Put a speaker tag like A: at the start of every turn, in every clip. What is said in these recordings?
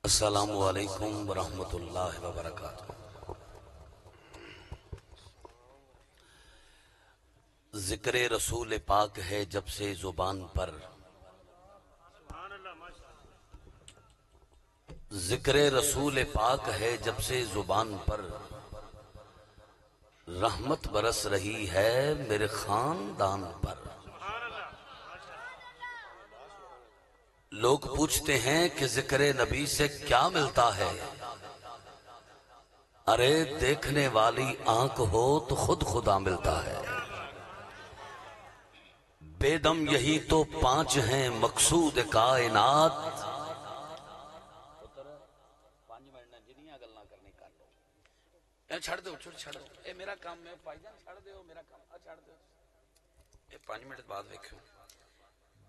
A: السلام علیکم ورحمۃ اللہ وبرکاتہ۔ ذکر رسول پاک ہے جب سے زبان پر، ذکر رسول پاک ہے جب سے زبان پر، رحمت برس رہی ہے میرے خاندان پر۔ لوگ پوچھتے ہیں کہ ذکر نبی سے کیا ملتا ہے، ارے دیکھنے والی آنکھ ہو تو خود خدا ملتا ہے۔ بے دم یہی تو پانچ ہیں مقصود کائنات، چھڑ دو اے میرا کام میں پائی جان چھڑ دو میرا کام چھڑ دو اے 5 منٹ بعد دیکھو۔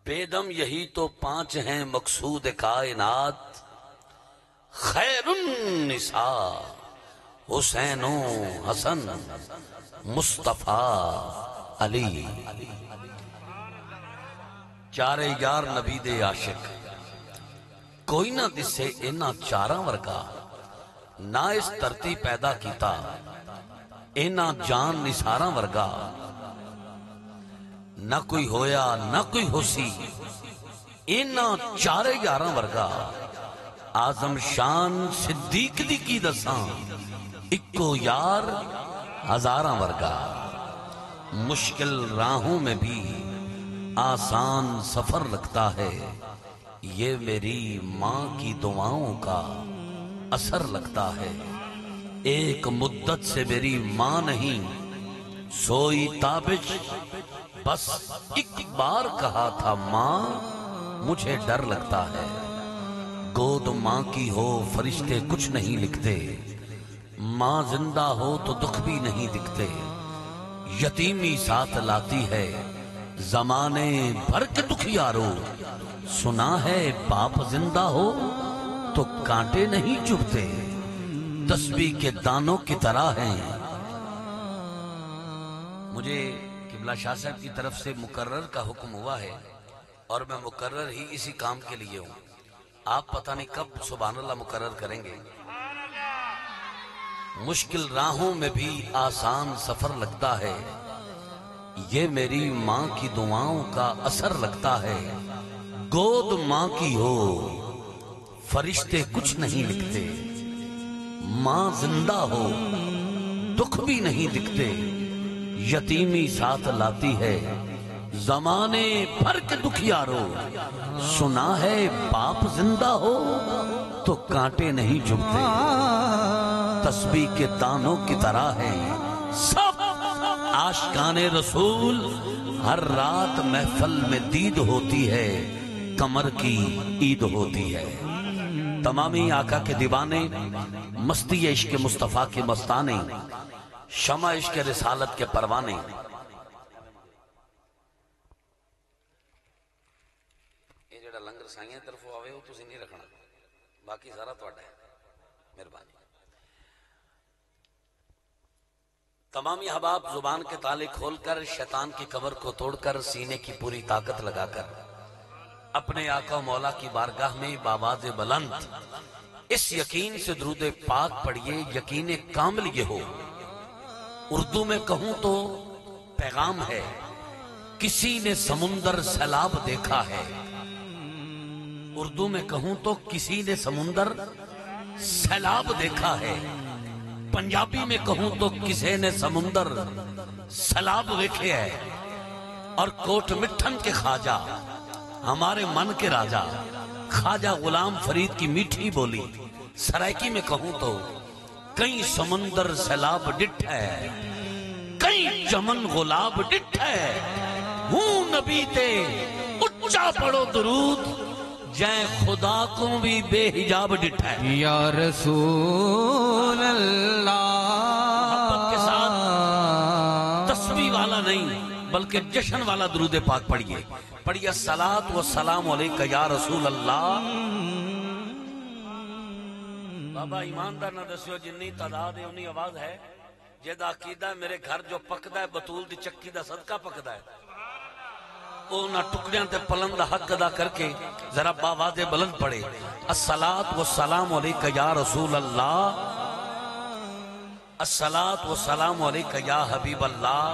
A: بے دم یہی تو پانچ ہیں مقصود کائنات، خیر النساء حسین و حسن مصطفیٰ علی۔ چارے یار نبی دے عاشق، کوئی نہ دسے اینا چاراں ورگا، نہ اس دھرتی پیدا کیتا اینا جان نثاراں ورگا، نہ کوئی ہویا نہ کوئی ہوسی اینا چارے یاراں ورگا۔ آزم شان صدیق دی کی دساں، اکو یار ہزاراں ورگا۔ مشکل راہوں میں بھی آسان سفر لگتا ہے، یہ میری ماں کی دعاؤں کا اثر لگتا ہے۔ ایک مدت سے میری ماں نہیں سوئی تابش، بس ایک بار کہا تھا ماں مجھے ڈر لگتا ہے۔ گود ماں کی ہو فرشتے کچھ نہیں لکھتے، ماں زندہ ہو تو دکھ بھی نہیں دکھتے۔ یتیمی ساتھ لاتی ہے زمانے بھر کے دکھیارو، سنا ہے باپ زندہ ہو تو کانٹے نہیں چبھتے، تسبیح کے دانوں کی طرح ہیں۔ مجھے قبلہ شاہ صاحب کی طرف سے مقرر کا حکم ہوا ہے اور میں مقرر ہی اسی کام کے لیے ہوں۔ آپ پتہ نہیں کب سبحان اللہ مقرر کریں گے۔ مشکل راہوں میں بھی آسان سفر لگتا ہے، یہ میری ماں کی دعاؤں کا اثر لگتا ہے۔ گود ماں کی ہو فرشتے کچھ نہیں لکھتے، ماں زندہ ہو دکھ بھی نہیں دکھتے۔ یتیمی ساتھ لاتی ہے زمانے بھر کے دکھیارو، سنا ہے باپ زندہ ہو تو کانٹے نہیں چبھتے، تسبیح کے دانوں کی طرح ہیں سب عاشقان رسول۔ ہر رات محفل میں دید ہوتی ہے، کمر کی عید ہوتی ہے۔ تمامی آقا کے دیوانے، مستی عشق مصطفیٰ کے مستانے، شمع عشق رسالت کے پروانے۔ یہ جڑا لنگر سائیاں طرف آوے ہو تسی نہیں رکھنا، باقی سارا تواڈا ہے، مہربانی۔ تمامی احباب زبان کے تالے کھول کر، شیطان کی کمر کو توڑ کر، سینے کی پوری طاقت لگا کر اپنے آقا و مولا کی بارگاہ میں بآواز بلند اس یقین سے درود پاک پڑھیے، یقین کامل یہ ہو۔ اردو میں کہوں تو پیغام ہے، کسی نے سمندر سیلاب دیکھا ہے۔ اردو میں کہوں تو کسی نے سمندر سیلاب دیکھا ہے۔ پنجابی میں کہوں تو کسی نے سمندر سیلاب دیکھے ہے۔ اور کوٹ مٹھن کے خواجہ، ہمارے من کے راجہ، خواجہ غلام فرید کی میٹھی بولی سرائکی میں کہوں تو کئی سمندر سیلاب ڈٹ ہے، کئی چمن غلاب ڈٹ ہے۔ ہوں نبی تے اچھا پڑھو درود، جائیں خدا کو بھی بے حجاب ڈٹ ہے۔
B: یا رسول اللہ،
A: محبت کے ساتھ تسبیح والا نہیں بلکہ جشن والا درود پاک پڑھیے۔ پڑھیے الصلاۃ والسلام علیکہ یا رسول اللہ۔ بابا ایماندار نہ دسیو جنی تعداد ہے انہی آواز ہے، جیدہ عقیدہ ہے میرے گھر جو پکدا ہے بطول دی چکی دا صدقہ پکدا ہے۔ اونا ٹکڑیاں تے پلند دا حق ادا کر کے ذرا باواز بلند پڑے الصلاۃ والسلام علیکہ یا رسول اللہ، الصلاۃ والسلام علیکہ یا حبیب اللہ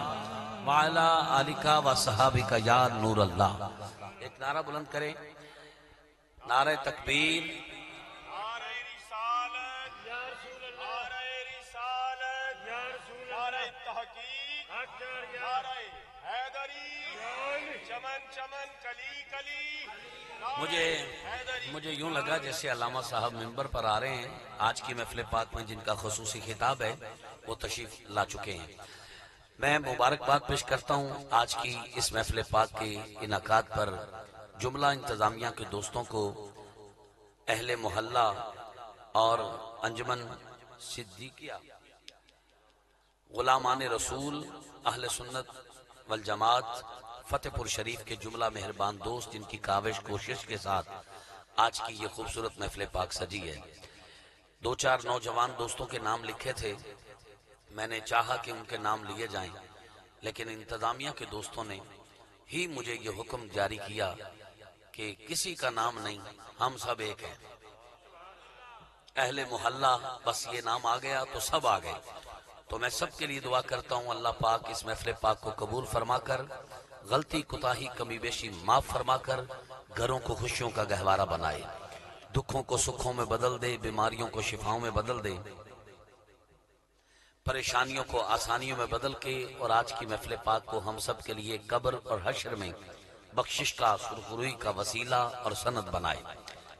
A: وعلا آلکہ و صحابکہ یا نور اللہ۔ ایک نعرہ بلند کریں، نعرہ تکبیر،
C: نعرہ رسالت یا رسول اللہ، نعرہ رسالت یا رسول اللہ، نعرہ تحقیق نعرہ حیدری، چمن چمن کلی کلی،
A: مجھے یوں لگا جیسے علامہ صاحب منبر پر آ رہے ہیں۔ آج کی محفل پاک میں جن کا خصوصی خطاب ہے وہ تشریف لا چکے ہیں۔ میں مبارکباد پیش کرتا ہوں آج کی اس محفل پاک کے انعقاد پر جملہ انتظامیہ کے دوستوں کو، اہل محلہ اور انجمن صدیقیہ غلامان رسول اہل سنت والجماعت فتح پور شریف کے جملہ مہربان دوست جن کی کاوش کوشش کے ساتھ آج کی یہ خوبصورت محفل پاک سجی ہے۔ دو چار نوجوان دوستوں کے نام لکھے تھے، میں نے چاہا کہ ان کے نام لیے جائیں، لیکن انتظامیہ کے دوستوں نے ہی مجھے یہ حکم جاری کیا کہ کسی کا نام نہیں، ہم سب ایک ہیں، اہل محلہ، بس یہ نام آ گیا تو سب آ گئے۔ تو میں سب کے لیے دعا کرتا ہوں اللہ پاک اس محفل پاک کو قبول فرما کر، غلطی کوتاہی کمی بیشی معاف فرما کر گھروں کو خوشیوں کا گہوارہ بنائے، دکھوں کو سکھوں میں بدل دے، بیماریوں کو شفاؤں میں بدل دے، پریشانیوں کو آسانیوں میں بدل کے، اور آج کی محفل پاک کو ہم سب کے لیے قبر اور حشر میں بخشش کا، سرخروئی کا وسیلہ اور سند بنائے۔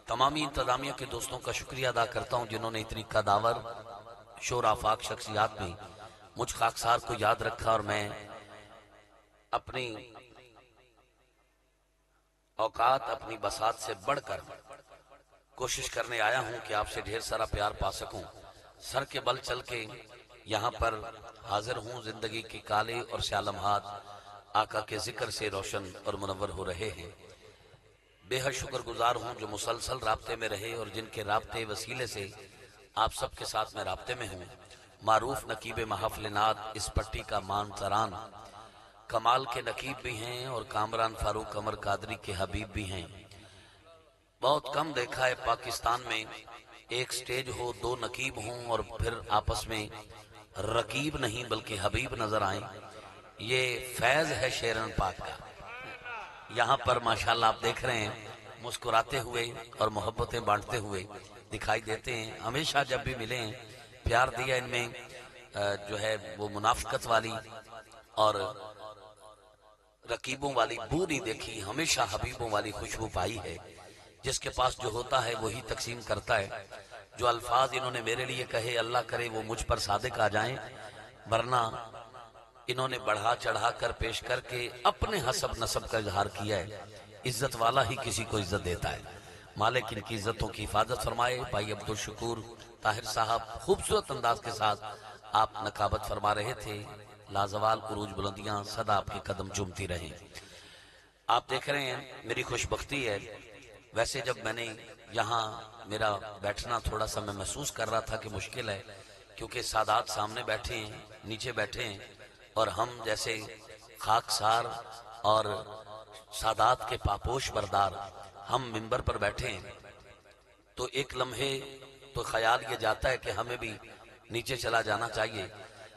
A: تمامی انتظامیہ کے دوستوں کا شکریہ ادا کرتا ہوں جنہوں نے اتنی قداور شور آفاق شخصیات میں مجھ خاکسار کو یاد رکھا، اور میں اپنی اوقات، اپنی بساط سے بڑھ کر کوشش کرنے آیا ہوں کہ آپ سے ڈھیر سارا پیار پا سکوں۔ سر کے بل چل کے یہاں پر حاضر ہوں، زندگی کی کالے اور سیاہ لمحات آقا کے ذکر سے روشن اور منور ہو رہے ہیں۔ بے حد شکر گزار ہوں جو مسلسل رابطے میں رہے اور جن کے رابطے وسیلے سے آپ سب کے ساتھ میں رابطے میں ہوں۔ معروف نقیب محافل نعت اس پٹی کا مان تران، کمال کے نقیب بھی ہیں اور کامران فاروق عمر قادری کے حبیب بھی ہیں۔ بہت کم دیکھا ہے پاکستان میں ایک سٹیج ہو، دو نقیب ہوں اور پھر آپس میں رقیب نہیں بلکہ حبیب نظر آئیں۔ یہ فیض ہے شیرن پاک کا۔ یہاں پر ماشاءاللہ آپ دیکھ رہے ہیں مسکراتے ہوئے اور محبتیں بانٹتے ہوئے دکھائی دیتے ہیں۔ ہمیشہ جب بھی ملے ہیں پیار دیا، ان میں جو ہے وہ منافقت والی اور رقیبوں والی بو نہیں دیکھی، ہمیشہ حبیبوں والی خوشبو پائی ہے۔ جس کے پاس جو ہوتا ہے وہی تقسیم کرتا ہے۔ جو الفاظ انہوں نے میرے لیے کہے اللہ کرے وہ مجھ پر صادق آ جائیں، ورنہ انہوں نے بڑھا چڑھا کر پیش کر کے اپنے حسب نسب کا اظہار کیا ہے۔ عزت والا ہی کسی کو عزت دیتا ہے۔ مالک ان کی عزتوں کی حفاظت فرمائے۔ بھائی عبدالشکور طاہر صاحب خوبصورت انداز کے ساتھ آپ نقابت فرما رہے تھے، لازوال عروج بلندیاں سدا آپ کے قدم چومتی رہیں۔ آپ دیکھ رہے ہیں میری خوش بختی ہے، ویسے جب میں نے یہاں میرا بیٹھنا تھوڑا سا میں محسوس کر رہا تھا کہ مشکل ہے، کیونکہ سادات سامنے بیٹھے ہیں، نیچے بیٹھے ہیں، اور ہم جیسے خاکسار اور سادات کے پاپوش بردار ہم منبر پر بیٹھے ہیں، تو ایک لمحے تو خیال یہ جاتا ہے کہ ہمیں بھی نیچے چلا جانا چاہیے،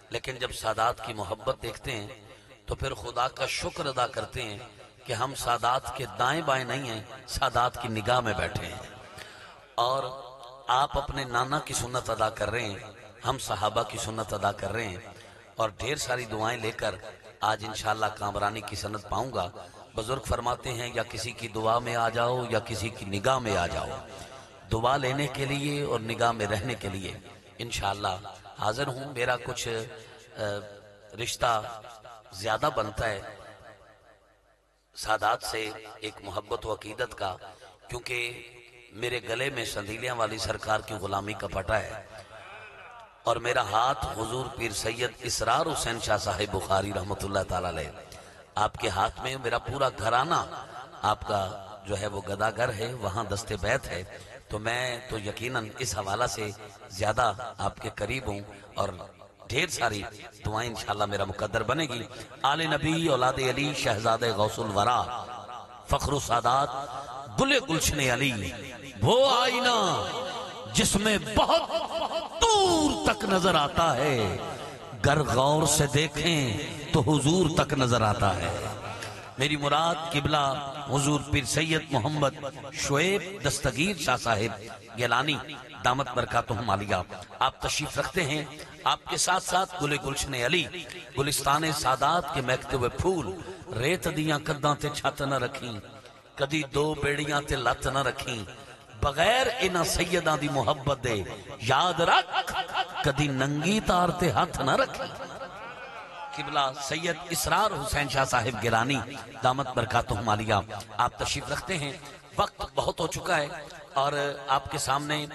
A: لیکن جب سادات کی محبت دیکھتے ہیں تو پھر خدا کا شکر ادا کرتے ہیں کہ ہم سادات کے دائیں بائیں نہیں ہیں، سادات کی نگاہ میں بیٹھے ہیں۔ اور آپ اپنے نانا کی سنت ادا کر رہے ہیں، ہم صحابہ کی سنت ادا کر رہے ہیں، اور ڈھیر ساری دعائیں لے کر آج انشاءاللہ کامرانی کی سند پاؤں گا۔ بزرگ فرماتے ہیں یا کسی کی دعا میں آ جاؤ یا کسی کی نگاہ میں آ جاؤ، دعا لینے کے لیے اور نگاہ میں رہنے کے لیے انشاءاللہ حاضر ہوں۔ میرا کچھ رشتہ زیادہ بنتا ہے سادات سے، ایک محبت و عقیدت کا، کیونکہ میرے گلے میں سندیلیاں والی سرکار کی غلامی کا پٹا ہے، اور میرا ہاتھ حضور پیر سید اسرار حسین شاہ صاحب بخاری رحمت اللہ تعالی علیہ آپ کے ہاتھ میں، میرا پورا گھرانہ آپ کا جو ہے وہ گداگر ہے، وہاں دست بیت ہے، تو میں تو یقیناً اس حوالہ سے زیادہ آپ کے قریب ہوں اور ڈھیر ساری دعائیں انشاءاللہ میرا مقدر بنے گی. آل نبی اولاد علی شہزاد غوث الورا فخر السادات گل گلشن علی وہ آئینہ جس میں بہت دور تک نظر آتا ہے، گر غور سے دیکھیں تو حضور تک نظر آتا ہے. میری مراد قبلہ حضور پیر سید محمد شعیب دستگیر شاہ صاحب گیلانی دامت برکاتہم عالیہ آپ تشریف رکھتے ہیں. آپ کے ساتھ ساتھ گل گلشن علی گلستان سادات کے مہکتے ہوئے پھول، ریت دیاں کداں تے چھت نہ رکھیں، کدی دو بیڑیاں تے لت نہ رکھیں، بغیر انہاں سیداں دی محبت دے یاد رکھ کدی ننگی تار تے ہاتھ نہ رکھیں. قبلہ سید اسرار حسین شاہ صاحب گیلانی دامت برکاتہم عالیہ آپ تشریف رکھتے ہیں. وقت بہت ہو چکا ہے اور آپ کے سامنے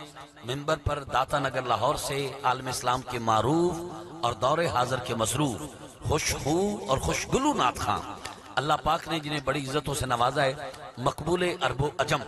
A: منبر پر داتا نگر لاہور سے عالم اسلام کے معروف اور دور حاضر کے مصروف خوشخو اور خوشگلو نعت خان اللہ پاک نے جنہیں بڑی عزتوں سے نوازا ہے، مقبول عرب و عجم،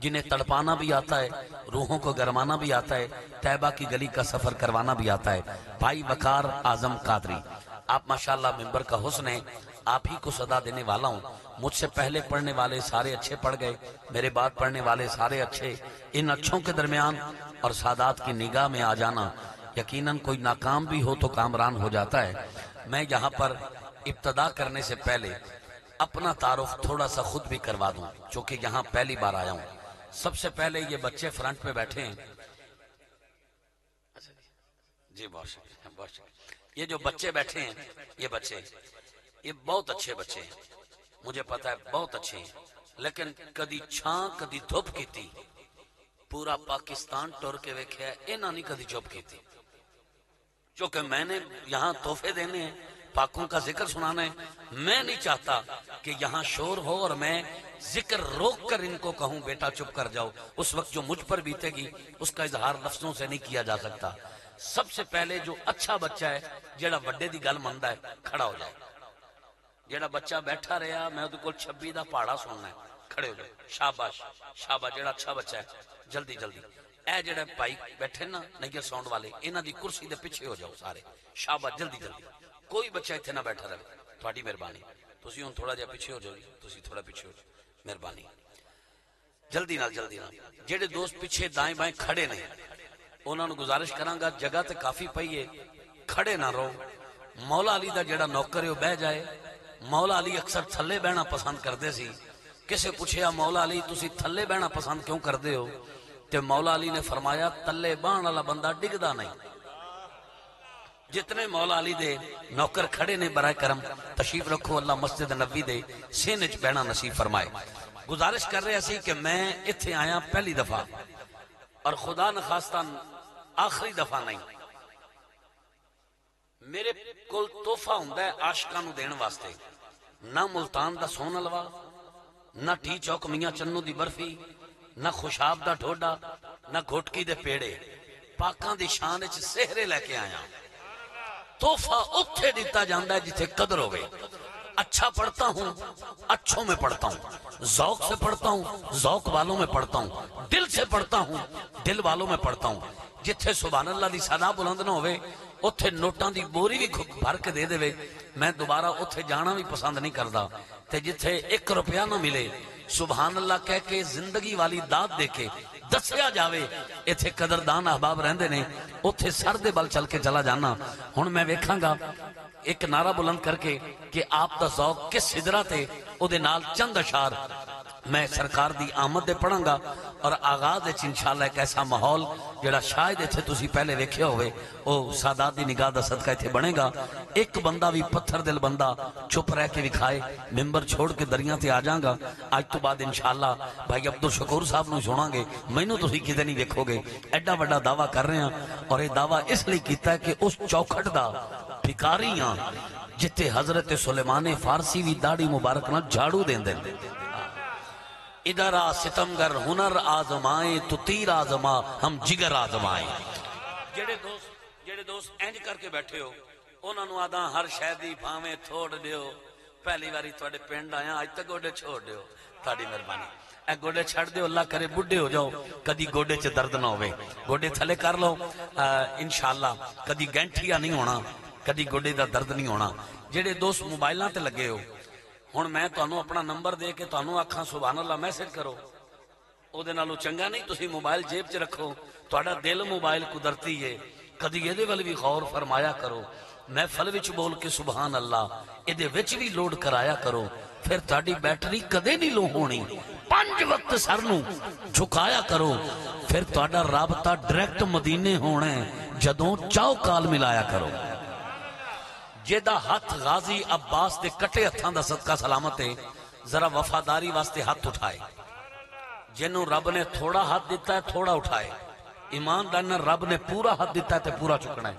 A: جنہیں تڑپانا بھی آتا ہے، روحوں کو گرمانا بھی آتا ہے، طیبہ کی گلی کا سفر کروانا بھی آتا ہے، بھائی وقار اعظم قادری. آپ ماشاءاللہ ممبر کا حسن ہے، آپ ہی کو صدا دینے والا ہوں. مجھ سے پہلے پڑھنے والے سارے اچھے پڑھ گئے، میرے بعد پڑھنے والے سارے اچھے. ان اچھوں کے درمیان اور سادات کی نگاہ میں آ جانا یقیناً کوئی ناکام بھی ہو تو کامران ہو جاتا ہے. میں یہاں پر ابتدا کرنے سے پہلے اپنا تعارف تھوڑا سا خود بھی کروا دوں چونکہ یہاں پہلی بار آیا ہوں. سب سے پہلے یہ بچے فرنٹ پہ بیٹھے ہیں. جی بہت شکریہ بہت شکریہ. یہ جو بچے بیٹھے ہیں یہ بچے یہ بہت اچھے بچے ہیں، مجھے پتا ہے بہت اچھے ہیں، لیکن کدی چھان کدی دھوپ کی تھی پورا پاکستان ٹور کے ویکھیا ہے، انہاں نہیں کدی چپ کی تھی. چونکہ میں نے یہاں تحفے دینے ہیں، پاکوں کا ذکر سنانا ہے. میں نہیں چاہتا کہ یہاں شور ہو اور میں ذکر روک کر ان کو کہوں بیٹا چپ کر جاؤ. اس وقت جو مجھ پر بیتے گی اس کا اظہار لفظوں سے نہیں کیا جا سکتا. سب سے پہلے جو اچھا بچہ ہے جیڑا وڈے دی گل مندا ہے کھڑا ہو جائے. جیڑا بچہ بیٹھا رہا میں اودے کول 26 دا پہاڑا سننا ہے، کھڑے ہو جائے. شاباش شاباش. جیڑا اچھا بچہ ہے جلدی جلدی. اے جیڑے بھائی بیٹھے نا نگر ساؤنڈ والے انہاں دی کرسی دے پیچھے ہو جاؤ سارے. شاباش جلدی جلدی. کوئی بچہ ایتھے نہ بیٹھا رہے. تہاڈی مہربانی. تسی ہن تھوڑا جہا پیچھے ہو جاؤ. تسی تھوڑا پیچھے ہو جاؤ مہربانی. جلدی نال جلدی نال. جیڑے دوست پیچھے دائیں بائیں کھڑے نے انہاں نو گزارش کراں گا جگہ تے کافی پئی ہے، کھڑے نہ رہو. مولا علی دا جیڑا نوکر ہے وہ بہ جائے. مولا علی اکثر تھلے بہنا پسند کرتے سی. کسے پوچھیا مولا علی تسی تھلے بہنا پسند کیوں کردے ہو؟ تے مولا علی نے فرمایا تلے بہن والا بندہ ڈگدا نہیں. جتنے مولا علی دے نوکر کھڑے نے برائے کرم تشریف رکھو. اللہ مسجد نبوی دے سین وچ بہنا نصیب فرمائے. گزارش کر رہے سی کہ میں ایتھے آیا پہلی دفعہ اور خدا نخواستہ آخری دفعہ نہیں. میرے کول تحفہ ہوندا ہے عاشقاں نو دین واسطے. نہ ملتان دا سون حلوا، نہ ٹی چوک میاں چنو دی برفی، نہ خوشاب دا ڈھوڈا، نہ گھوٹکی دے پیڑے. پاکاں دی شان وچ سہرے لے کے آیا. تحفہ اتھے دیتا جاندا ہے جتھے قدر ہوئے. اچھا پڑھتا ہوں اچھوں میں پڑھتا ہوں، ذوق سے پڑھتا ہوں ذوق والوں میں پڑھتا ہوں، دل سے پڑھتا ہوں دل والوں میں پڑھتا ہوں. جتھے سبحان اللہ دی صدا بلند نہ ہوئے اتھے نوٹاں دی بوری بھی بھر کے دے دے میں دوبارہ اتھے جانا بھی پسند نہیں کردا. تے جتھے 1 روپیہ نہ ملے سبحان اللہ کہہ کے زندگی والی داد دے کے دسیا جاوے ایتھے قدردان احباب رہندے نے اتھے سر دے بل چل کے چلا جانا. ہن میں ویکھاں گا ایک نعرہ بلند کر کے کہ آپ دا ذوق کس سدرا تے او دے نال چند اشعار میں سرکار دی آمد دے پڑھاں گا اور آغاز وچ انشاءاللہ ایک ایسا ماحول جڑا شاید ایتھے تسی پہلے ویکھیا ہوئے او سادات دی نگاہ دا صدقہ ایتھے بنے گا. ایک بندہ بھی پتھر دل بندہ چھپ رہ کے دکھائے ممبر چھوڑ کے دریاں تے آ جاں گا. اج تو بعد انشاءاللہ بھائی عبدالشکور صاحب نو سناں گے. مینوں تسی کدے نہیں ویکھو گے. ایڈا بڑا دعویٰ کر رہے ہیں اور یہ دعویٰ اس لیے کیتا ہے کہ اس چوکھٹ دا بھکاری ہاں جتے حضرت سلیمان فارسی بھی داڑھی مبارک نہ جھاڑو دین دیں. ادھر آ ستمگر ہنر آزمائیں تو تیر آزما ہم جگر آزمائیں. جڑے دوست اینج کر کے بیٹھے ہو انہاں نو آدھاں ہر شہدی بھاویں تھوڑ دیو. پہلی واری تواڈے پنڈ آیا اج تک گوڈے چھوڑ دیو. تہاڈی مہربانی. اے گوڑے چھڑ دے اللہ کرے بڑھے ہو جاؤ کدی گوڑے چ درد نہ ہوئے گوڑے تھلے کر لو انشاءاللہ کدی گینٹھیا نہیں ہونا کدی گوڑے دا درد نہیں ہونا جڑے دوست موبائلاں تے لگے ہو ہن میں تانوں اپنا نمبر دے کے تانوں آکھاں سبحان اللہ میسج کرو او دے نالوں چنگا نہیں تسی موبائل جیب چ رکھو تہاڈا دل موبائل قدرتی ہے کدی یہ ول بھی غور فرمایا کرو محفل وچ بول کے سبحان اللہ یہ وچ بھی لوڈ کرایا کرو پھر تہاڈی بیٹری کدے نہیں لو ہونی 5 وقت سر نو جھکایا کرو پھر تہاڈا رابطہ ڈائریکٹ مدینے ہونا ہے جدوں چاہو کال ملایا کرو جیدہ ہاتھ غازی عباس دے کٹے ہتھاں دا صدقہ سلامت ہے ذرا وفاداری واسطے ہاتھ اٹھائے جنہوں رب نے تھوڑا ہاتھ دیتا ہے تھوڑا اٹھائے ایماندار رب نے پورا ہاتھ دیتا ہے تے پورا چکنا ہے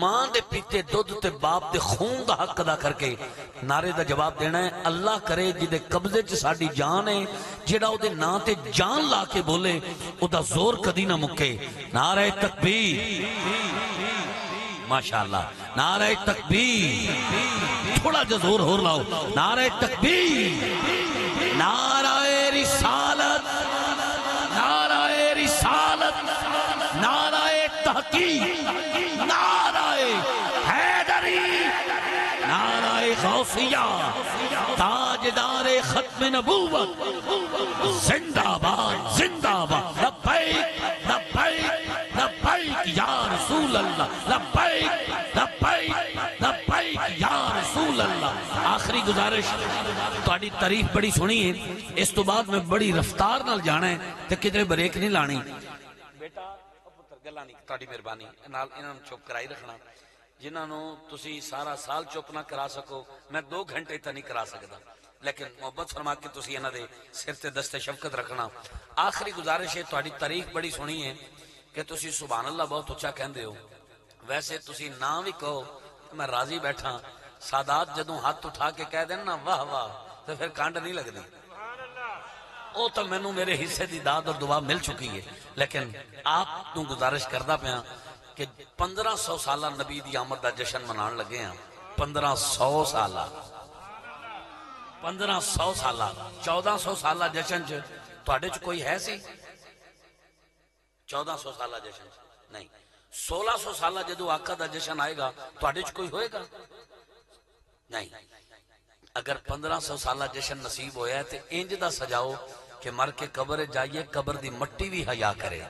A: ماں دے پیتے دودھ تے باپ دے خون دا حق ادا کر کے نعرے دا جواب دینا ہے اللہ کرے جدے قبضے چ ساڈی جان ہے جیڑا او دے نا تے جان لا کے بولے او دا زور کدی نہ مکے نعرہ تکبیر ماشاءاللہ نعرہ تکبیر تھوڑا جو زور ہور لاؤ نعرہ تکبیر نعرہ رسالت نعرہ رسالت نعرہ تحقیق نعرہ حیدری نعرہ غوثیہ تاجدار ختم نبوت زندہ باد زندہ باد لبیک لبیک لبیک یا رسول اللہ لبیک لبیک لبیک یا رسول اللہ آخری گزارش تہاڈی تعریف بڑی سنی ہے اس تو بعد میں بڑی رفتار نال جانا ہے تے کدھر بریک نہیں لانی بیٹا پتر گلاں نہیں تہاڈی مہربانی نال انہاں نوں چپ کرائی رکھنا جنہاں نوں تسی سارا سال چپ نہ کرا سکو میں 2 گھنٹے تے نہیں کرا سکدا لیکن محبت فرما کے تسی انہاں دے سر تے دست شفقت رکھنا آخری گزارش ہے تہاڈی تعریف بڑی سنی ہے کہ تسی سبحان اللہ بہت اچھا کہندے ہو ویسے تسی نہ بھی کہو میں راضی بیٹھا سادات جدوں ہاتھ اٹھا کے کہہ دین نا واہ واہ تو پھر کانڈ نہیں لگدی او تو مینوں میرے حصے دی داد اور دعا مل چکی ہے لیکن آپ تو گزارش کردا پیا کہ 1500 سالہ نبی دی آمد دا جشن منان لگے ہیں 1500 سالہ 1500 سالہ 1400 سالہ جشن چ تواڈے چ کوئی ہے سی 1400 سالہ جشن نہیں 1600 سالہ جدو آقا دا جشن آئے گا تواڈے چ کوئی ہوئے گا نہیں اگر 1500 سالہ جشن نصیب ہویا ہے تے انج دا سجاؤ کہ مر کے قبر جائیے قبر دی مٹی بھی حیا کرے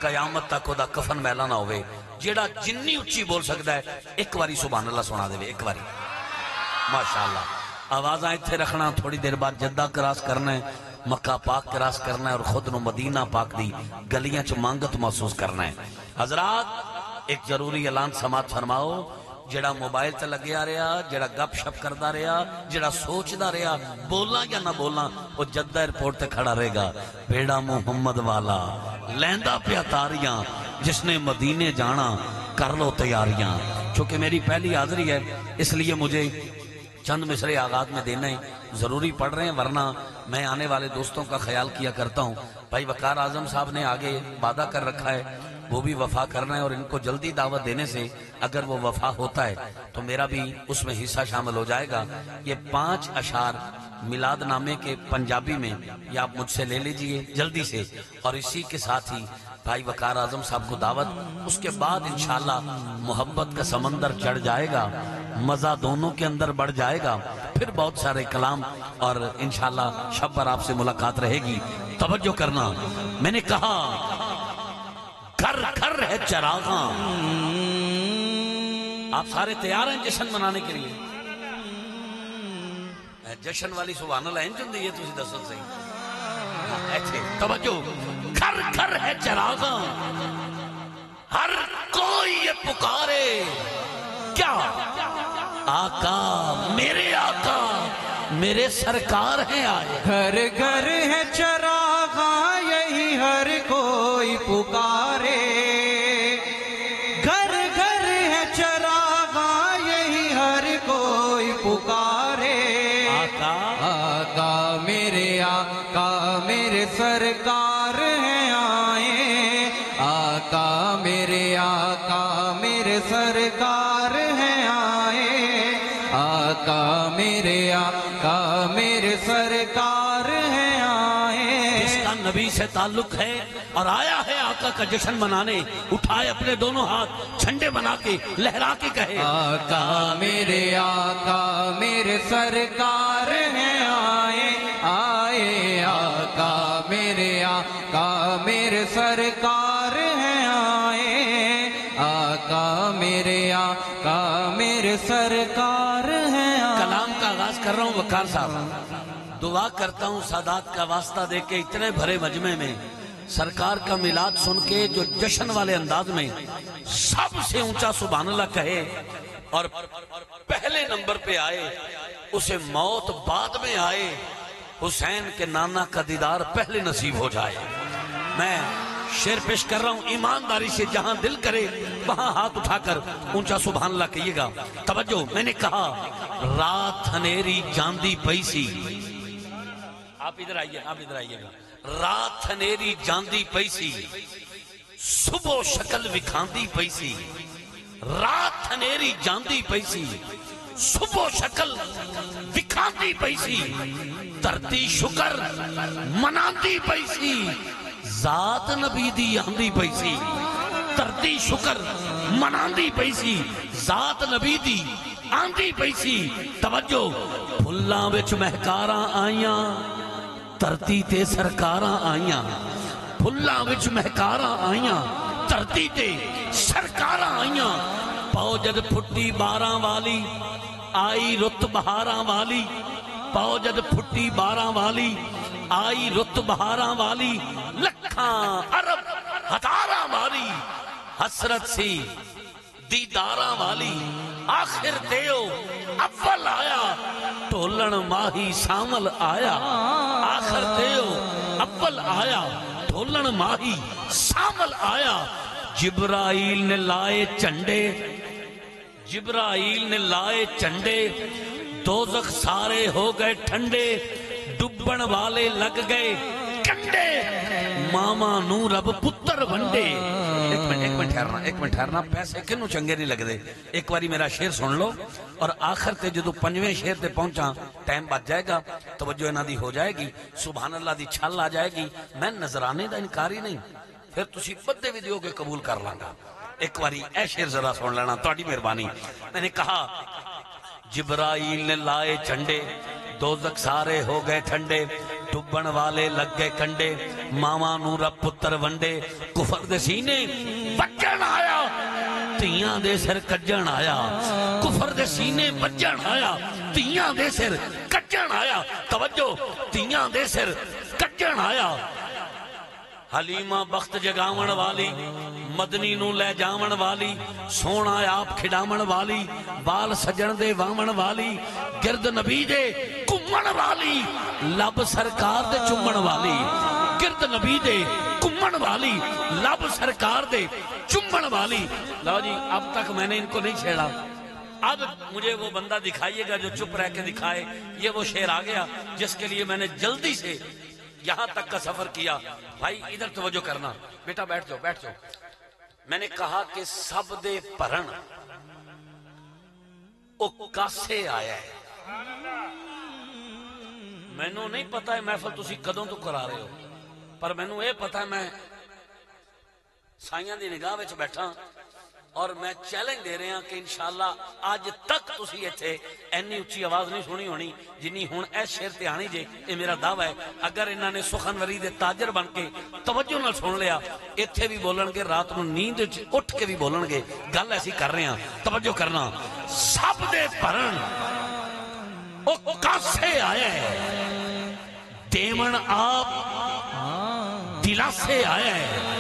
A: قیامت تک دا کفن میلا نہ ہوئے جیڑا جنی اچھی بول سکتا ہے ایک واری سبحان اللہ سنا دے ایک واری ماشاءاللہ آوازاں اتھے رکھنا تھوڑی دیر بعد جدہ کراس کرنا ہے مکہ پاک کراس کرنا ہے اور خود نو مدینہ پاک دی گلیاں چ مانگت محسوس کرنا ہے حضرات ایک ضروری اعلان سماعت فرماؤ جڑا موبائل تے لگے آ رہا جڑا گپ شپ کردا رہا جڑا سوچدا رہا بولاں یا نہ بولاں وہ جدہ ایئرپورٹ تے کھڑا رہے گا بیڑا محمد والا لیندا پیا تاریاں جس نے مدینے جانا کر لو تیاریاں چونکہ میری پہلی حاضری ہے اس لیے مجھے چند مصرے آغاز میں دینا ہی ضروری پڑھ رہے ہیں ورنہ میں آنے والے دوستوں کا خیال کیا کرتا ہوں بھائی وقار اعظم صاحب نے آگے وعدہ کر رکھا ہے وہ بھی وفا کرنا ہے اور ان کو جلدی دعوت دینے سے اگر وہ وفا ہوتا ہے تو میرا بھی اس میں حصہ شامل ہو جائے گا یہ 5 اشعار میلاد نامے کے پنجابی میں یہ آپ مجھ سے لے لیجئے جلدی سے اور اسی کے ساتھ ہی بھائی وقار اعظم صاحب کو دعوت اس کے بعد انشاءاللہ محبت کا سمندر چڑھ جائے گا مزہ دونوں کے اندر بڑھ جائے گا پھر بہت سارے کلام اور انشاءاللہ شب پر آپ سے ملاقات رہے گی توجہ کرنا میں نے کہا گھر گھر ہے چراغاں آپ سارے تیار ہیں جشن منانے کے لیے جشن والی سبحان اللہ انج ہوندی ہے تسی دسو صحیح ایتھے توجہ گھر گھر ہے چراغاں ہر کوئی یہ پکارے کیا آقا میرے سرکار ہیں آئے
B: گھر گھر ہے چراغاں یہی ہر کوئی پکارے گھر گھر ہے چراغاں یہی ہر کوئی پکارے آقا میرے سرکار ہیں آئے آقا میرے سرکار ہیں آئے آقا میرے سرکار ہیں آئے
A: نبی سے تعلق ہے اور آیا ہے آقا کا جشن منانے، اٹھائے اپنے دونوں ہاتھ جھنڈے بنا کے لہرا کے کہے
B: آقا میرے سرکار ہیں آئے آئے، آقا میرے سرکار ہیں آئے، آقا میرے سرکار ہیں آئے۔
A: کلام کا آغاز کر رہا ہوں وقار صاحب، دعا کرتا ہوں سادات کا واسطہ دے کے اتنے بھرے مجمع میں سرکار کا میلاد سن کے جو جشن والے انداز میں سب سے اونچا سبحان اللہ کہے اور پہلے نمبر پہ آئے، اسے موت بعد میں آئے، حسین کے نانا کا دیدار پہلے نصیب ہو جائے۔ میں شعر پیش کر رہا ہوں، ایمانداری سے جہاں دل کرے وہاں ہاتھ اٹھا کر اونچا سبحان اللہ کہیے گا۔ توجہ، میں نے کہا رات ہنیری جاندی پئی سی، آپ ادھر آئیے گا، رات ہنیری جاندی پئی سی، صبح شکل وکھاندی پئی سی، رات ہنیری جاندی پئی سی، صبح شکل وکھاندی پئی سی، دھرتی شکر مناندی پئی سی، ذات نبی دی آندی پئی سی، دھرتی شکر مناندی پئی سی، ذات نبی دی آندی پئی سی۔ توجہ، پھلاں وچ مہکاراں آئیاں، دھرتی تے سرکاراں آئیاں، پھلاں وچ مہکاراں آئیاں، دھرتی تے سرکاراں آئیاں، پاؤ جد پھٹی باراں والی آئی رت بہاراں والی، پاؤ جد پھٹی باراں والی آئی رت بہاراں والی، لکھاں عرب ہزاراں والی، حسرت سی دیداراں والی، آخر دیو اول آیا، ٹولن ماہی سامل آیا، آخر دیو اول آیا، ٹولن ماہی سامل آیا، جبرائیل نے لائے چنڈے، جبرائیل نے لائے چنڈے، دوزخ سارے ہو گئے ٹھنڈے، ڈبن والے لگ گئے کنڈے، ماما نو رب پتر ونڈے۔ ایک منٹ ٹھہرنا، پیسے کنوں چنگے نہیں لگ دے، ایک باری میرا شعر سن لو اور آخر تے جدو پنجویں شعر تے پہنچا ٹائم بچ جائے گا، توجہ انہاں دی ہو جائے گی، سبحان اللہ دی چھل آ جائے گی، میں نظرانے دا انکاری نہیں، پھر تسی بدے بھی دیو کے قبول کر لانگا۔ ایک باری اے شعر ذرا سن لینا، تہاڈی مہربانی۔ میں نے کہا جبرائیل نے لائے چنڈے، دوزخ سارے ہو گئے ٹھنڈے، ڈبن والے لگ گئے کنڈے، ماما نو رب پتر ونڈے، کفر دے سینے بجن آیا، تیاں دے سر کجن آیا، کفر دے سینے بجن آیا، تیاں دے سر کجن آیا، توجہ، تیاں دے سر کجن آیا، حلیمہ بخت جگاون والی، مدنی نو لے جاون والی، سونا آپ کھڈاون والی، بال سجن دے وامن والی، گرد نبی دے کمن والی، لب سرکار دے چمن والی، گرد نبی دے کمن والی، لب سرکار دے چمن والی۔ لو جی، اب تک میں نے ان کو نہیں چھیڑا، اب مجھے وہ بندہ دکھائیے گا جو چپ رہ کے دکھائے۔ یہ وہ شعر آ گیا جس کے لیے میں نے جلدی سے یہاں تک کا سفر کیا۔ بھائی ادھر توجہ کرنا، بیٹا بیٹھ جاؤ بیٹھ جاؤ۔ میں نے کہا کہ سب دے پرن او کاسے آیا ہے، میں نو نہیں پتا ہے محفل تسی کدوں تو کرا رہے ہو، پر میں نو اے پتا ہے میں سائیاں دی نگاہ وچ بیٹھا اور میں چیلنج دے رہے ہیں کہ انشاءاللہ آج تک تسی ایتھے اینی اچھی آواز نہیں سنی ہونی جنی ہون اے شعر تے آنی جے۔ یہ میرا دعویٰ ہے، اگر انہاں نے سخنوری دے تاجر بن کے توجہ نال سن لیا، ایتھے بھی بولن گے، رات نو نیند اٹھ کے بھی بولن گے، گل ایسی کر رہے ہیں۔ توجہ کرنا، سب دے پرن او کاسے آیا ہے، دیمن آپ دلاسے آیا ہے،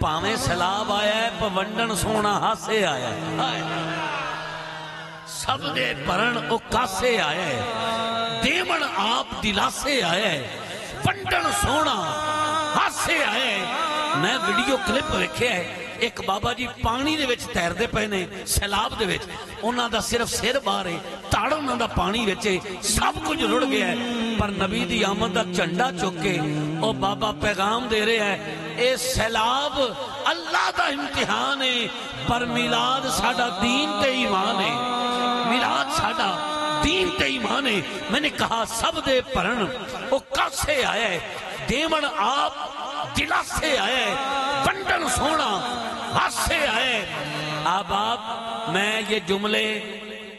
A: پاویں سیلاب آیا ہے پونڈن سونا ہاسے آیا ہے، سب دے پرن او کاسے آیا ہے، دیمن آپ دلاسے آیا ہے، ونڈن سونا ہاسے آیا ہے۔ میں ویڈیو کلپ ویکھیا ہے، ایک بابا جی پانی دے وچ تیر دے پے نے سیلاب دے وچ، انہاں دا صرف سر باہر ہے، تاڑ انہاں دا پانی وچ سب کچھ رڑ گیا ہے، پر نبی دی آمد دا جھنڈا چک کے او بابا پیغام دے رہے ہیں، اے سیلاب اللہ دا امتحان ہے، پر میلاد ساڈا دین تے ایمان ہے، میلاد ساڈا دین تے ایمان ہے۔ میں نے کہا سب دے پرن او کاسے آیا ہے، دیون آپ دلا سے آئے بنڈن سونا ہاتھ سے آئے. اب آپ میں یہ جملے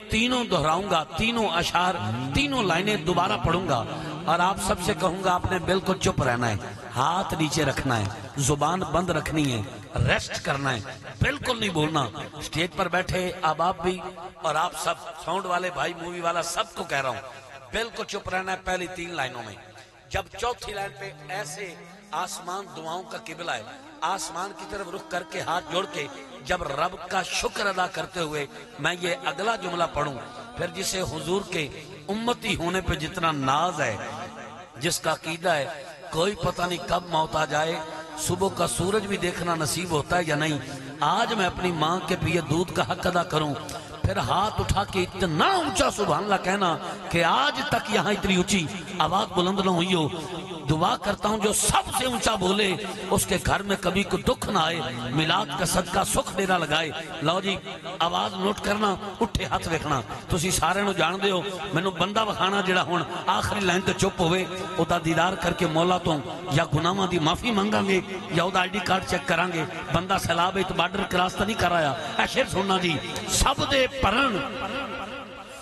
A: تینوں دہراؤں گا, تینوں اشعار, تینوں لائنیں دوبارہ پڑھوں گا اور آپ سب سے کہوں گا آپ نے بالکل چپ رہنا ہے, ہاتھ نیچے رکھنا ہے, زبان بند رکھنی ہے, ریسٹ کرنا ہے, بالکل نہیں بولنا. سٹیج پر بیٹھے اب آپ بھی اور آپ سب ساؤنڈ والے بھائی, مووی والا, سب کو کہہ رہا ہوں بالکل چپ رہنا ہے پہلی 3 لائنوں میں. جب چوتھی لائن پہ ایسے آسمان دعاؤں کا قبلہ ہے, آسمان کی طرف رخ کر کے ہاتھ جوڑ کے جب رب کا شکر ادا کرتے ہوئے میں یہ اگلا جملہ پڑھوں, پھر جسے حضور کے امتی ہونے پہ جتنا ناز ہے, جس کا عقیدہ ہے کوئی پتہ نہیں کب موت آ جائے, صبح کا سورج بھی دیکھنا نصیب ہوتا ہے یا نہیں, آج میں اپنی ماں کے پیے دودھ کا حق ادا کروں, پھر ہاتھ اٹھا کے اتنا اونچا سبحان اللہ کہنا کہ آج تک یہاں اتنی اونچی آواز بلند نہ ہوئی ہو. دعا کرتا ہوں جو سب سے اونچا بولے اس کے گھر میں کبھی کوئی دکھ نہ آئے, میلاد کا صدقہ سکھ ڈیرا لگائے. لو جی آواز نوٹ کرنا, اٹھے ہاتھ ویکھنا. تسی سارے نو جان دے ہو مینوں بندہ وکھانا جڑا ہن آخری لائن تے چپ ہوئے اودا دیدار کر کے مولا تو یا گناہاں دی معافی مانگاں گے یا اودا آئی ڈی کارڈ چیک کران گے, بندہ سیلاب ہے تو بارڈر کراس تو نہیں کرایا. اے شعر سننا جی, سب دے پرن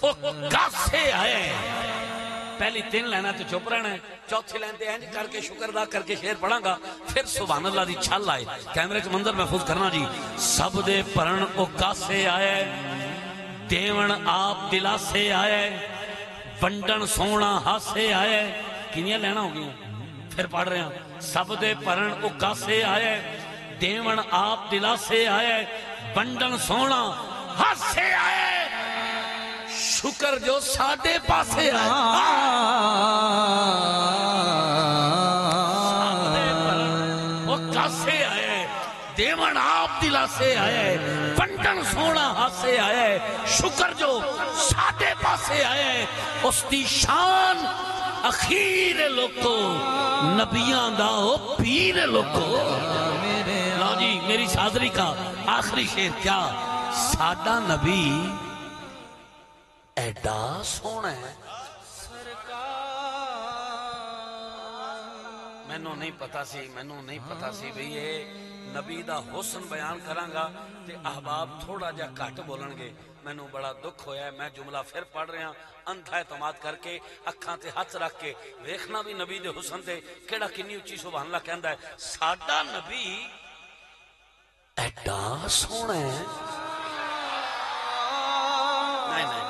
A: او کاسے آئے, پہلی 3 لائنیں تو چپ رہنا ہے, چوتھی لائن تے انج کر کے شکر ادا کر کے شعر پڑھاں گا, پھر سبحان اللہ دی چھل آئے. کیمرے چ منظر محفوظ کرنا جی. سب دے پرن او کاسے آئے, دیون آپ دلا سے آئے, ونڈن سونا ہاسے آئے. کنیاں لینا ہو گیا, پھر پڑھ رہے ہیں. سب دے پرن او کاسے آئے, دیون آپ دلا سے آئے, ونڈن سونا ہاسے آئے, شکر جو ساڈے پاسے آئے. وہ کاسے آئے, دیون آپ دلا سے آئے, ونڈن سونا ہاسے آئے, شکر جو ساڈے پاسے آئے. اس دی شان اخیر لوکو, نبیاں دا او پیر لوکو. لو جی میری حاضری کا آخری شعر کیا, ساڈا نبی ایڈا سونا ہے. مینوں نہیں پتا سی بھئی یہ نبی دا حسن بیان کراں گا تے احباب تھوڑا جا گھٹ بولن گے. مینوں بڑا دکھ ہویا ہے, میں جملہ پھر پڑھ رہا, اندھا اعتماد کر کے اکھاں تے ہاتھ رکھ کے ویکھنا بھی نبی دے حسن تے کیڑا کنی اچھی سبحان اللہ کہندا ہے. ساڈا نبی ایڈا سونا ہے.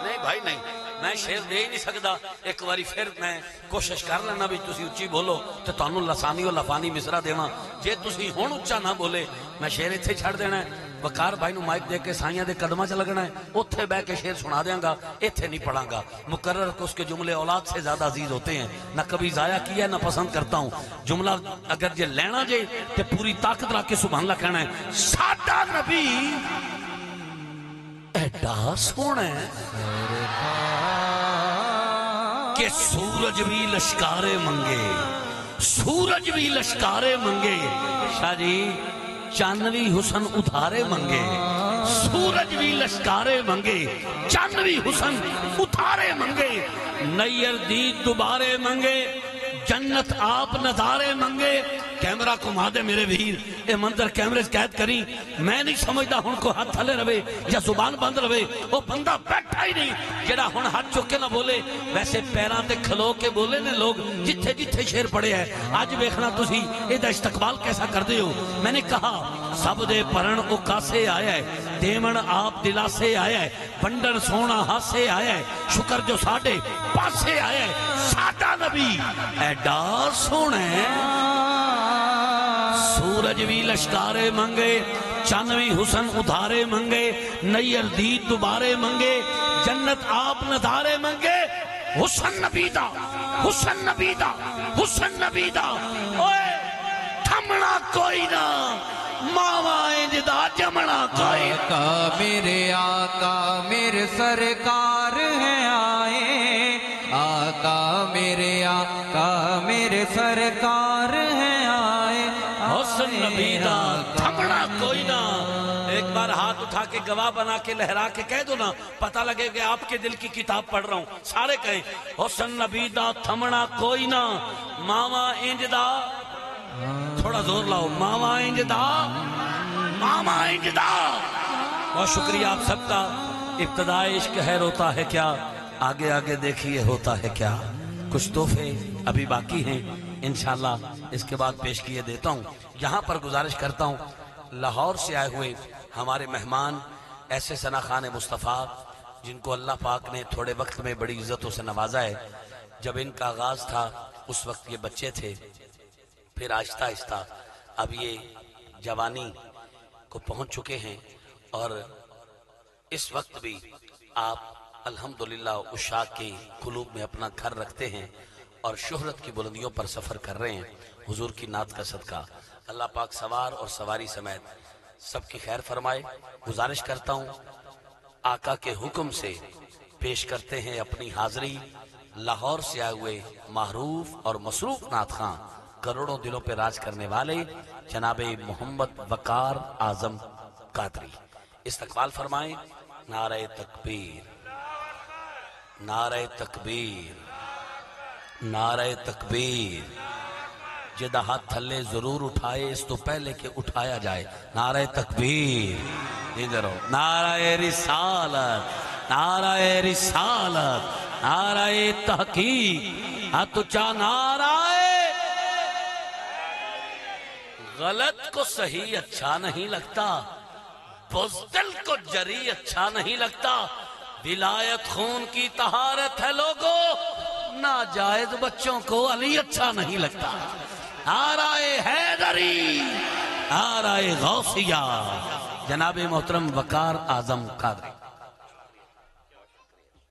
A: نہیں بھائی نہیں, میں شعر دے ہی نہیں سکتا. ایک باری پھر میں کوشش کر لینا بھی تسی اچھی بولو تو تانوں لسانی و لفانی مصرع دیواں. جے تسی ہن اچا نہ بولے میں شعر ایتھے چھڑ دینا ہے. وقار بھائی نو مائک دے کے سائیاں دے قدماں چ لگنا ہے, اوتھے بیٹھ کے شعر سنا دیاں گا, ایتھے نہیں پڑھاں گا. مقرر کہ اس کے جملے اولاد سے زیادہ عزیز ہوتے ہیں, نہ کبھی ضائع کیا نہ پسند کرتا ہوں. جملہ اگر جے لینا جے تے پوری طاقت رکھ کے سبحان اللہ کہنا ہے. ساڈا نبی ایڈا سونا ہے کہ سورج بھی لشکارے منگے, سورج بھی لشکارے منگے. شاہ جی چاند بھی حسن ادھارے منگے, سورج بھی لشکارے منگے, چاند بھی حسن ادھارے منگے. نیر دید دوبارے منگے, جنت آپ نظارے منگے. کیمرہ کو مادے میرے بھیر, اے منظر کیمرے سے قید کریں. میں نہیں سمجھدا ہن کو ہاتھ تھلے رہے یا زبان بند رہے, وہ بندہ بیٹھا ہی نہیں جڑا ہن ہاتھ چکے نہ بولے. ویسے پیراں تے کھلو کے بولے نے لوگ جتھے جتھے شعر پڑے ہے. آج ویکھنا تسی ایدا استقبال کیسا کردے ہو. میں نے کہا سب دے پرن او کاسے آیا ہے, دیون آپ دلا سے آیا ہے, ونڈن سونا ہاسے آیا ہے, شکر جو ساڈے پاسے آیا ہے. ساڈا نبی ایڈا سونا ہے, سورج بھی لشکارے منگے, چاند بھی حسن ادھارے منگے, نیر دید دوبارے منگے, جنت آپ نظارے منگے. حسن نبی دا, حسن نبی دا, حسن نبی دا, اوے تھمنا کوئی نہ, ماما انجدہ جمنا کوئی.
B: آقا میرے سرکار ہیں آئے, آقا میرے سرکار ہیں آئے.
A: حسن نبی دا تھمنا کوئی نہ, ایک بار ہاتھ اٹھا کے گواہ بنا کے لہرا کے کہہ دو نا، پتہ لگے کہ آپ کے دل کی کتاب پڑھ رہا ہوں. سارے کہیں حسن نبی دا تھمنا کوئی نہ، ماما انج دا، تھوڑا زور لاؤ، ماما انج دا، ماما انج دا. بہت شکریہ آپ سب کا. ابتدا عشق ہے روتا ہے کیا، آگے آگے دیکھیے ہوتا ہے کیا. کچھ تحفے ابھی باقی ہیں، انشاءاللہ اس کے بعد پیش کیے دیتا ہوں. یہاں پر گزارش کرتا ہوں لاہور سے آئے ہوئے ہمارے مہمان ایسے ثنا خان مصطفیٰ، جن کو اللہ پاک نے تھوڑے وقت میں بڑی عزتوں سے نوازا ہے. جب ان کا آغاز تھا اس وقت یہ بچے تھے، پھر آہستہ آہستہ اب یہ جوانی کو پہنچ چکے ہیں، اور اس وقت بھی آپ الحمدللہ عشاق کے قلوب میں اپنا گھر رکھتے ہیں اور شہرت کی بلندیوں پر سفر کر رہے ہیں. حضور کی نعت کا صدقہ اللہ پاک سوار اور سواری سمیت سب کی خیر فرمائے. گزارش کرتا ہوں آقا کے حکم سے پیش کرتے ہیں اپنی حاضری لاہور سے آئے ہوئے معروف اور مصروف نعت خواں، کروڑوں دلوں پہ راج کرنے والے جناب محمد وقار اعظم قادری. استقبال فرمائیں. نعرہ تکبیر، نعرہ تکبیر، نعرہ تکبیر. جدہ ہاتھ تھلے ضرور اٹھائے اس تو پہلے کہ اٹھایا جائے. نعرہ تکبیر. ادھر ہو. نعرہ رسالت، نعرہ رسالت، نعرہ تحقیق. اتچا نعرہ غلط کو صحیح اچھا نہیں لگتا، بزدل کو جری اچھا نہیں لگتا. ولایت خون کی طہارت ہے لوگوں، ناجائز بچوں کو علی اچھا نہیں لگتا. نعرہ حیدری، نعرہ غوثیہ. جناب محترم وقار اعظم قادری.